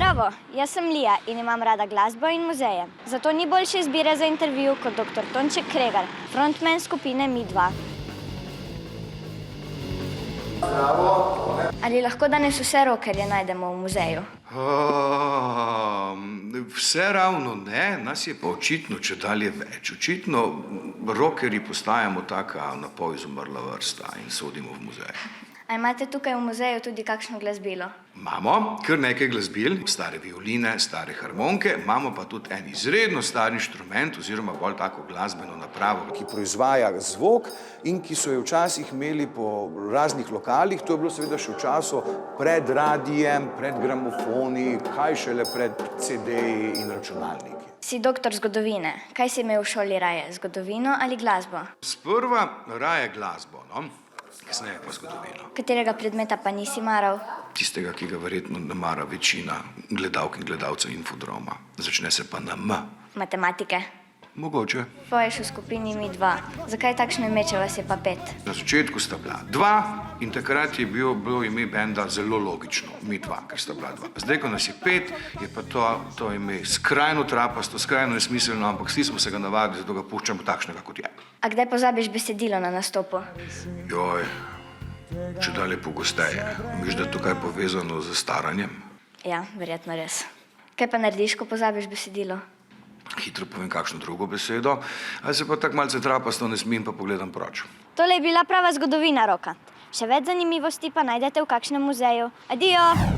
Zdravo, jaz sem Lija in imam rada glasbo in muzeje. Zato ni boljše izbire za intervju kot dr. Tonček Kregar, frontman skupine Mi2. Zdravo. Ali lahko danes vse rockerje najdemo v muzeju? Vse ravno ne, nas je pa očitno čedalje več. Očitno rockerji postajamo taka napol izumrla vrsta in sodimo v muzej. A imate tukaj v muzeju tudi kakšno glasbilo? Imamo kar nekaj glasbil, stare violine, stare harmonike, imamo pa tudi en izredno star inštrument oziroma bolj tako glasbeno napravo, ki proizvaja zvok in ki so jo včasih imeli po raznih lokalih. To je bilo seveda še v času pred radijem, pred gramofoni, kaj šele pred CD-ji in računalniki. Si doktor zgodovine. Kaj si imel v šoli raje, zgodovino ali glasbo? Sprva raje glasbo, no? Kasneje pa zgodovino. Katerega predmeta pa nisi maral? Tistega, ki ga verjetno ne mara večina gledalk in gledalcev Infodroma. Začne se pa na M. Matematike. Mogoče. Poješ v skupini Mi2. Zakaj takšno ime, če vas je pa 5? Na začetku sta bila 2 in takrat je bilo ime benda zelo logično. Mi2, ker sta bila 2. Zdaj, ko nas je 5, je pa to ime skrajno trapasto, skrajno nesmiselno, ampak vsi smo se ga navadili, zato ga puščamo takšnega, kot je. A kdaj pozabiš besedilo na nastopu? Joj, čedalje pogosteje. Misliš, da je to kaj povezano z staranjem? Ja, verjetno res. Kaj pa narediš, ko pozabiš besedilo? Hitro povem kakšno drugo besedo, ali se pa tako malce trapasto ne smim, pa pogledam proč. Tole je bila prava zgodovina roka. Še več zanimivosti pa najdete v kakšnem muzeju. Adijo!